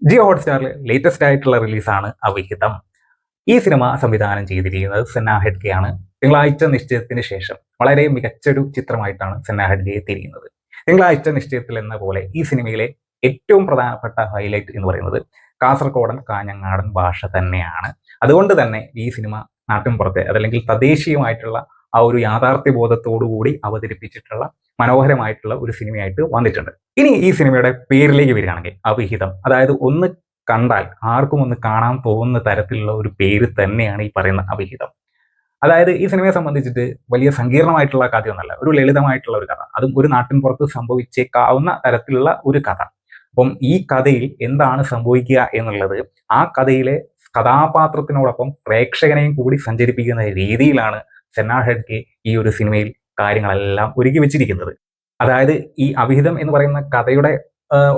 Jio ഹോട്ട്സ്റ്റാറിൽ latest ആയിട്ടുള്ള റിലീസാണ് അവിഹിതം. ഈ cinema സംവിധാനം ചെയ്തിരിക്കുന്നത് സന്ന ഹെഗ്ഡെ ആണ്. തിങ്കളാഴ്ച നിശ്ചയത്തിന് ശേഷം വളരെ മികച്ചൊരു ചിത്രമായിട്ടാണ് സന്ന ഹെഗ്ഡെ എത്തിയിരിക്കുന്നത്. തിങ്കളാഴ്ച നിശ്ചയത്തിൽ എന്ന പോലെ ഈ സിനിമയിലെ ഏറ്റവും പ്രധാനപ്പെട്ട ഹൈലൈറ്റ് എന്ന് പറയുന്നത് കാസർഗോഡൻ കാഞ്ഞങ്ങാടൻ ഭാഷ തന്നെയാണ്. അതുകൊണ്ട് തന്നെ ഈ സിനിമ നാട്ടിൻപുറത്തെ അതല്ലെങ്കിൽ തദ്ദേശീയമായിട്ടുള്ള ആ ഒരു യാഥാർത്ഥ്യ ബോധത്തോടു കൂടി അവതരിപ്പിച്ചിട്ടുള്ള മനോഹരമായിട്ടുള്ള ഒരു സിനിമയായിട്ട് വന്നിട്ടുണ്ട്. ഇനി ഈ സിനിമയുടെ പേരിലേക്ക് വരികയാണെങ്കിൽ അവിഹിതം, അതായത് ഒന്ന് കണ്ടാൽ ആർക്കും ഒന്ന് കാണാൻ തോന്നുന്ന തരത്തിലുള്ള ഒരു പേര് തന്നെയാണ് ഈ പറയുന്ന അവിഹിതം. അതായത് ഈ സിനിമയെ സംബന്ധിച്ചിട്ട് വലിയ സങ്കീർണമായിട്ടുള്ള കഥയൊന്നല്ല, ഒരു ലളിതമായിട്ടുള്ള ഒരു കഥ, അതും ഒരു നാട്ടിൻ പുറത്ത് സംഭവിച്ചേക്കാവുന്ന തരത്തിലുള്ള ഒരു കഥ. അപ്പം ഈ കഥയിൽ എന്താണ് സംഭവിക്കുക എന്നുള്ളത് ആ കഥയിലെ കഥാപാത്രത്തിനോടൊപ്പം പ്രേക്ഷകനെയും കൂടി സഞ്ചരിപ്പിക്കുന്ന രീതിയിലാണ് സന്ന ഹെഗ്ഡെ ഈ ഒരു സിനിമയിൽ കാര്യങ്ങളെല്ലാം ഒരുക്കി വെച്ചിരിക്കുന്നത്. അതായത് ഈ അവിഹിതം എന്ന് പറയുന്ന കഥയുടെ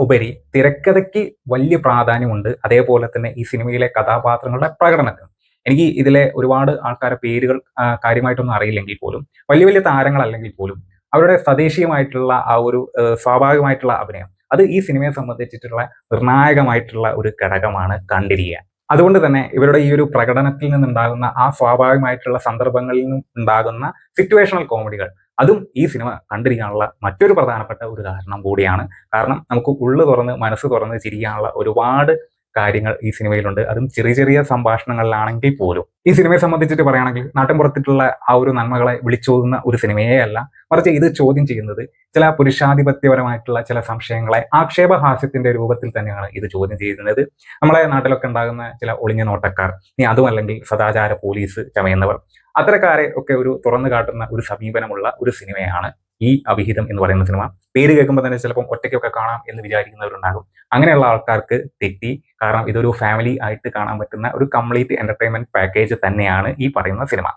ഉപരി തിരക്കഥയ്ക്ക് വലിയ പ്രാധാന്യമുണ്ട്. അതേപോലെ തന്നെ ഈ സിനിമയിലെ കഥാപാത്രങ്ങളുടെ പ്രകടനത്തിന്. എനിക്ക് ഇതിലെ ഒരുപാട് ആൾക്കാരുടെ പേരുകൾ കാര്യമായിട്ടൊന്നും അറിയില്ലെങ്കിൽ പോലും, വലിയ വലിയ താരങ്ങളല്ലെങ്കിൽ പോലും അവരുടെ തദ്ദേശീയമായിട്ടുള്ള ആ ഒരു സ്വാഭാവികമായിട്ടുള്ള അഭിനയം, അത് ഈ സിനിമയെ സംബന്ധിച്ചിട്ടുള്ള നിർണായകമായിട്ടുള്ള ഒരു ഘടകമാണ് കണ്ടിരിക്കുക. അതുകൊണ്ട് തന്നെ ഇവരുടെ ഈ ഒരു പ്രകടനത്തിൽ നിന്നുണ്ടാകുന്ന ആ സ്വാഭാവികമായിട്ടുള്ള സന്ദർഭങ്ങളിൽ നിന്നും ഉണ്ടാകുന്ന സിറ്റുവേഷണൽ കോമഡികൾ, അതും ഈ സിനിമ കണ്ടിരിക്കാനുള്ള മറ്റൊരു പ്രധാനപ്പെട്ട ഒരു കാരണം കൂടിയാണ്. കാരണം നമുക്ക് ഉള്ളു തുറന്ന് മനസ്സ് തുറന്ന് ചിരിക്കാനുള്ള ഒരുപാട് കാര്യങ്ങൾ ഈ സിനിമയിലുണ്ട്. അതും ചെറിയ ചെറിയ സംഭാഷണങ്ങളിലാണെങ്കിൽ പോലും. ഈ സിനിമയെ സംബന്ധിച്ചിട്ട് പറയുകയാണെങ്കിൽ നാട്ടിൻപുറത്തിട്ടുള്ള ആ ഒരു നന്മകളെ വിളിച്ചോതുന്ന ഒരു സിനിമയേ അല്ല, മറിച്ച് ഇത് ചോദ്യം ചെയ്യുന്നത് ചില പുരുഷാധിപത്യപരമായിട്ടുള്ള ചില സംശയങ്ങളെ ആക്ഷേപഹാസ്യത്തിന്റെ രൂപത്തിൽ തന്നെയാണ് ഇത് ചോദ്യം ചെയ്യുന്നത്. നമ്മളെ നാട്ടിലൊക്കെ ഉണ്ടാകുന്ന ചില ഒളിഞ്ഞ നോട്ടക്കാർ, ഇനി അതുമല്ലെങ്കിൽ സദാചാര പോലീസ് ചമയുന്നവർ, അത്തരക്കാരെ ഒക്കെ ഒരു തുറന്നു കാട്ടുന്ന ഒരു സമീപനമുള്ള ഒരു സിനിമയാണ് ഈ അവിഹിതം എന്ന് പറയുന്ന സിനിമ. പേര് കേൾക്കുമ്പോൾ തന്നെ ചിലപ്പം ഒറ്റയ്ക്കൊക്കെ കാണാം എന്ന് വിചാരിക്കുന്നവരുണ്ടാകും. അങ്ങനെയുള്ള ആൾക്കാർക്ക് തെറ്റി. കാരണം ഇതൊരു ഫാമിലി ആയിട്ട് കാണാൻ പറ്റുന്ന ഒരു കംപ്ലീറ്റ് എന്റർടൈൻമെന്റ് പാക്കേജ് തന്നെയാണ് ഈ പറയുന്ന സിനിമ.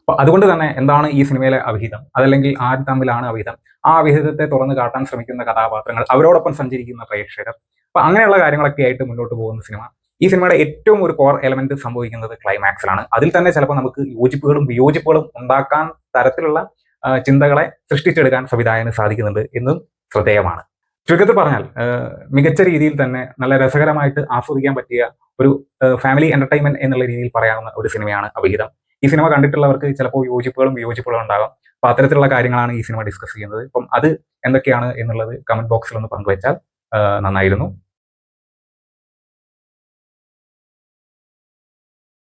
അപ്പൊ അതുകൊണ്ട് തന്നെ എന്താണ് ഈ സിനിമയിലെ അവിഹിതം, അതല്ലെങ്കിൽ ആര് തമ്മിലാണ് അവിഹിതം, ആ അവിഹിതത്തെ തുറന്നു കാട്ടാൻ ശ്രമിക്കുന്ന കഥാപാത്രങ്ങൾ, അവരോടൊപ്പം സഞ്ചരിക്കുന്ന പ്രേക്ഷകർ, അപ്പൊ അങ്ങനെയുള്ള കാര്യങ്ങളൊക്കെ ആയിട്ട് മുന്നോട്ട് പോകുന്ന സിനിമ. ഈ സിനിമയുടെ ഏറ്റവും ഒരു കോർ എലമെന്റ് സംഭവിക്കുന്നത് ക്ലൈമാക്സിലാണ്. അതിൽ തന്നെ ചിലപ്പോൾ നമുക്ക് യോജിപ്പുകളും വിയോജിപ്പുകളും ഉണ്ടാക്കാൻ തരത്തിലുള്ള ചിന്തകളെ സൃഷ്ടിച്ചെടുക്കാൻ സംവിധായകന് സാധിക്കുന്നുണ്ട് എന്നും ശ്രദ്ധേയമാണ്. ചുരുക്കത്തിൽ പറഞ്ഞാൽ മികച്ച രീതിയിൽ തന്നെ നല്ല രസകരമായിട്ട് ആസ്വദിക്കാൻ പറ്റിയ ഒരു ഫാമിലി എന്റർടൈൻമെന്റ് എന്നുള്ള രീതിയിൽ പറയാവുന്ന ഒരു സിനിമയാണ് അവിഹിതം. ഈ സിനിമ കണ്ടിട്ടുള്ളവർക്ക് ചിലപ്പോൾ യോജിപ്പുകളും വിയോജിപ്പുകളും ഉണ്ടാകാം. അപ്പൊ അത്തരത്തിലുള്ള കാര്യങ്ങളാണ് ഈ സിനിമ ഡിസ്കസ് ചെയ്യുന്നത്. അപ്പം അത് എന്തൊക്കെയാണ് എന്നുള്ളത് കമന്റ് ബോക്സിൽ ഒന്ന് പങ്കുവച്ചാൽ നന്നായിരുന്നു.